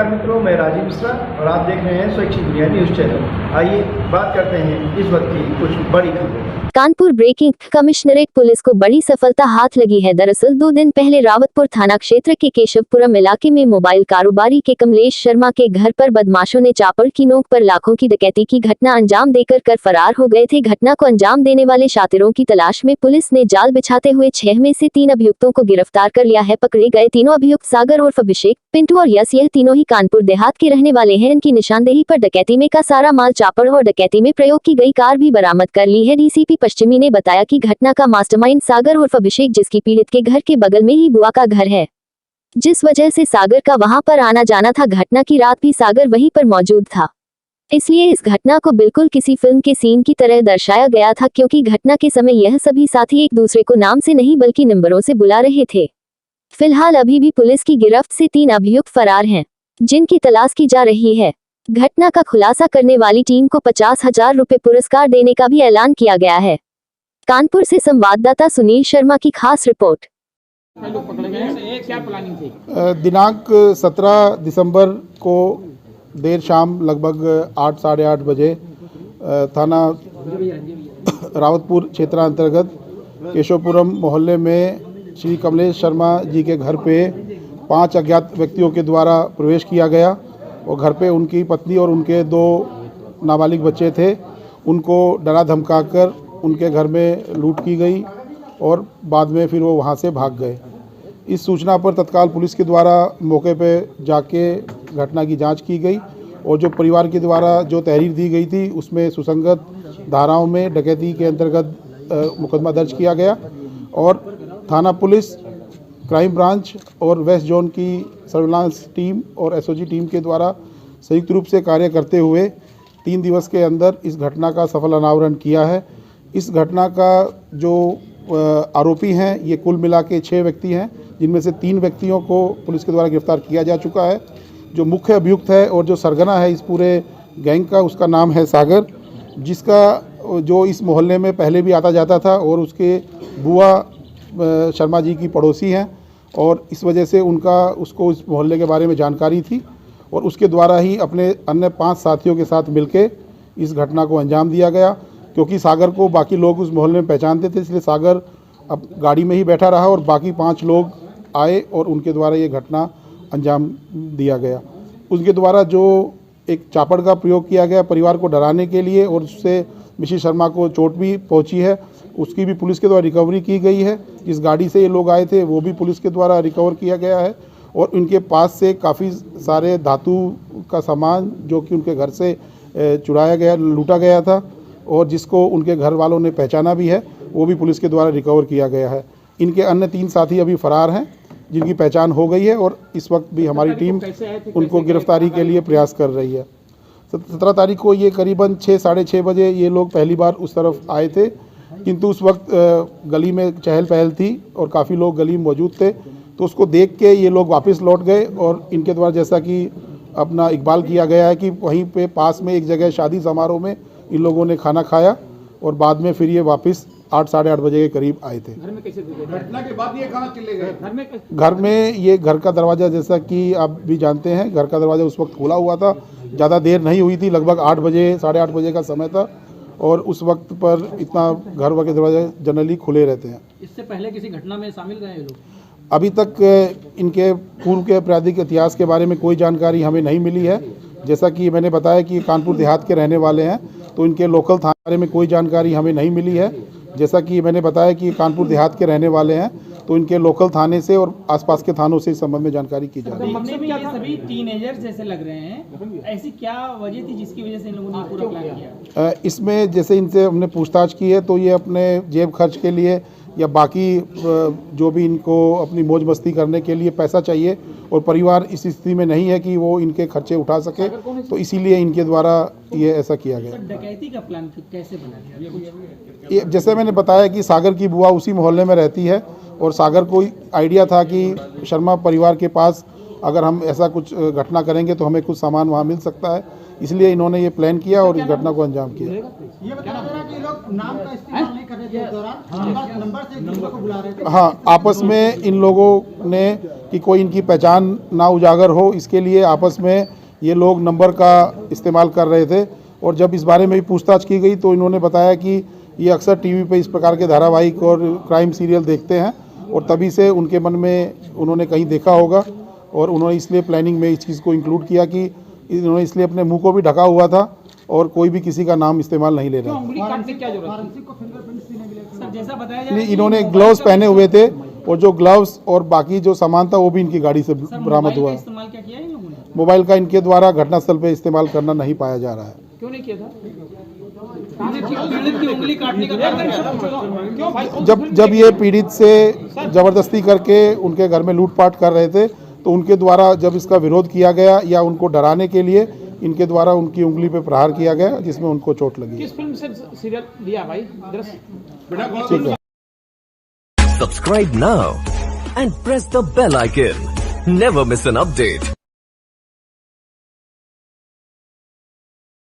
नमस्कार मित्रों, मैं राजीव मिश्रा और आप देख रहे हैं स्वैच्छिक मीडिया न्यूज चैनल। आइए बात करते हैं इस वक्त की कुछ बड़ी खबरें। कानपुर ब्रेकिंग, कमिश्नरेट पुलिस को बड़ी सफलता हाथ लगी है। दरअसल 2 दिन पहले रावतपुर थाना क्षेत्र के केशवपुरम इलाके में मोबाइल कारोबारी के कमलेश शर्मा के घर पर बदमाशों ने चापड़ की नोक पर लाखों की डकैती की घटना अंजाम देकर फरार हो गए थे। घटना को अंजाम देने वाले शातिरों की तलाश में पुलिस ने जाल बिछाते हुए 6 में से 3 अभियुक्तों को गिरफ्तार कर लिया है। पकड़े गए तीनों अभियुक्त सागर उर्फ अभिषेक, पिंटू और यश, यह तीनों ही कानपुर देहात के रहने वाले हैं। इनकी निशानदेही पर डकैती में का सारा माल, चापड़ और डकैती में प्रयोग की गई कार भी बरामद कर ली है। डीसीपी पश्चिमी ने बताया कि घटना का मास्टरमाइंड सागर उर्फ अभिषेक, जिसकी पीड़ित के घर के बगल में ही बुआ का घर है, जिस वजह से सागर का वहां पर आना जाना था। घटना की रात भी सागर वहीं पर मौजूद था, इसलिए इस घटना को बिल्कुल किसी फिल्म के सीन की तरह दर्शाया गया था, क्योंकि घटना के समय यह सभी साथी एक दूसरे को नाम से नहीं बल्कि नंबरों से बुला रहे थे। फिलहाल अभी भी पुलिस की गिरफ्त से 3 अभियुक्त फरार हैं, जिनकी तलाश की जा रही है। घटना का खुलासा करने वाली टीम को 50,000 रुपए पुरस्कार देने का भी ऐलान किया गया है। कानपुर से संवाददाता सुनील शर्मा की खास रिपोर्ट। क्या प्लानिंग थी? दिनांक 17 दिसंबर को देर शाम लगभग 8 साढ़े 8 बजे थाना रावतपुर क्षेत्रांतर्गत केशवपुरम मोहल्ले में श्री कमलेश शर्मा जी के घर पे 5 अज्ञात व्यक्तियों के द्वारा प्रवेश किया गया और घर पे उनकी पत्नी और उनके 2 नाबालिग बच्चे थे। उनको डरा धमकाकर उनके घर में लूट की गई और बाद में फिर वो वहाँ से भाग गए। इस सूचना पर तत्काल पुलिस के द्वारा मौके पे जाके घटना की जांच की गई और जो परिवार के द्वारा जो तहरीर दी गई थी उसमें सुसंगत धाराओं में डकैती के अंतर्गत मुकदमा दर्ज किया गया और थाना पुलिस, क्राइम ब्रांच और वेस्ट जोन की सर्विलांस टीम और एसओजी टीम के द्वारा संयुक्त रूप से कार्य करते हुए 3 दिवस के अंदर इस घटना का सफल अनावरण किया है। इस घटना का जो आरोपी हैं ये कुल मिला के 6 व्यक्ति हैं, जिनमें से 3 व्यक्तियों को पुलिस के द्वारा गिरफ्तार किया जा चुका है। जो मुख्य अभियुक्त है और जो सरगना है इस पूरे गैंग का, उसका नाम है सागर, जिसका जो इस मोहल्ले में पहले भी आता जाता था और उसके बुआ शर्मा जी की पड़ोसी हैं और इस वजह से उसको इस मोहल्ले के बारे में जानकारी थी और उसके द्वारा ही अपने अन्य 5 साथियों के साथ मिलके इस घटना को अंजाम दिया गया। क्योंकि सागर को बाकी लोग उस मोहल्ले में पहचानते थे, इसलिए सागर अब गाड़ी में ही बैठा रहा और बाकी 5 लोग आए और उनके द्वारा ये घटना अंजाम दिया गया। उसके द्वारा जो एक चापड़ का प्रयोग किया गया परिवार को डराने के लिए और उससे मिसेस शर्मा को चोट भी पहुंची है, उसकी भी पुलिस के द्वारा रिकवरी की गई है। जिस गाड़ी से ये लोग आए थे वो भी पुलिस के द्वारा रिकवर किया गया है और इनके पास से काफ़ी सारे धातु का सामान जो कि उनके घर से चुराया गया, लूटा गया था और जिसको उनके घर वालों ने पहचाना भी है, वो भी पुलिस के द्वारा रिकवर किया गया है। इनके अन्य 3 साथी अभी फरार हैं, जिनकी पहचान हो गई है और इस वक्त भी हमारी टीम उनको गिरफ्तारी के लिए प्रयास कर रही है। 17 तारीख को ये करीबन 6 साढ़े 6 बजे ये लोग पहली बार उस तरफ आए थे, किंतु उस वक्त गली में चहल पहल थी और काफ़ी लोग गली में मौजूद थे, तो उसको देख के ये लोग वापस लौट गए और इनके द्वारा जैसा कि अपना इकबाल किया गया है कि वहीं पे पास में एक जगह शादी समारोह में इन लोगों ने खाना खाया और बाद में फिर ये वापस 8 साढ़े 8 बजे के करीब आए थे। घर में कैसे घटना के बाद ये कहाँ चले गए? घर में ये घर का दरवाज़ा, जैसा कि आप भी जानते हैं, घर का दरवाज़ा उस वक्त खुला हुआ था, ज़्यादा देर नहीं हुई थी, लगभग 8 बजे साढ़े 8 बजे का समय था और उस वक्त पर इतना घर के दरवाजे जनरली खुले रहते हैं। इससे पहले किसी घटना में शामिल रहे लोग? अभी तक इनके पूर्व के आपराधिक इतिहास के बारे में कोई जानकारी हमें नहीं मिली है। जैसा कि मैंने बताया कि कानपुर देहात के रहने वाले हैं, तो इनके लोकल थाने के बारे में कोई जानकारी हमें नहीं मिली है। जैसा कि मैंने बताया कि कानपुर देहात के रहने वाले हैं, तो इनके लोकल थाने से और आसपास के थानों से इस संबंध में जानकारी की जा रही है। ये सभी टीनेजर्स जैसे लग रहे हैं, ऐसी क्या वजह थी जिसकी वजह से इन लोगों ने पूरा प्लान किया? इसमें जैसे इनसे हमने पूछताछ की है तो ये अपने जेब खर्च के लिए या बाकी जो भी इनको अपनी मौज मस्ती करने के लिए पैसा चाहिए और परिवार इस स्थिति में नहीं है कि वो इनके खर्चे उठा सके, तो इसीलिए इनके द्वारा ये ऐसा किया गया। डकैती का प्लान कैसे बना? ये जैसे मैंने बताया कि सागर की बुआ उसी मोहल्ले में रहती है और सागर को आइडिया था कि शर्मा परिवार के पास अगर हम ऐसा कुछ घटना करेंगे तो हमें कुछ सामान वहाँ मिल सकता है, इसलिए इन्होंने ये प्लान किया और इस घटना को अंजाम किया। ये बताया जा रहा है कि ये लोग नाम का इस्तेमाल नहीं कर रहे थे उस दौरान, नंबर से एक दूसरे को बुला रहे थे। हाँ, आपस में इन लोगों ने कि कोई इनकी पहचान ना उजागर हो, इसके लिए आपस में ये लोग नंबर का इस्तेमाल कर रहे थे। और जब इस बारे में भी पूछताछ की गई तो इन्होंने बताया कि ये अक्सर टीवी पे इस प्रकार के धारावाहिक और क्राइम सीरियल देखते हैं और तभी से उनके मन में उन्होंने कहीं देखा होगा और उन्होंने इसलिए प्लानिंग में इस चीज़ को इंक्लूड किया कि इन्होंने इसलिए अपने मुंह को भी ढका हुआ था और कोई भी किसी का नाम इस्तेमाल नहीं ले रहा था। उंगली काटने की क्या जरूरत फॉरेंसिक को फिंगरप्रिंट्स भी नहीं मिले। सर जैसा बताया जा नहीं, रहा है इन्होंने ग्लव्स पहने हुए थे और जो ग्लव्स और बाकी जो सामान था वो भी इनकी गाड़ी से सर बरामद मोबाइल का हुआ। इस्तेमाल क्या किया इन लोगों ने? मोबाइल का इनके द्वारा घटनास्थल पे इस्तेमाल करना नहीं पाया जा रहा है। क्यों नहीं किया था? पीड़ित की उंगली काटने का कारण क्या था? क्यों भाई? जब ये पीड़ित से जबरदस्ती करके उनके घर में लूटपाट कर रहे थे तो उनके द्वारा जब इसका विरोध किया गया या उनको डराने के लिए इनके द्वारा उनकी उंगली पे प्रहार किया गया जिसमें उनको चोट लगी। किस फिल्म से सीरियल लिया भाई? ठीक है। Subscribe now and press the bell icon. Never miss an update.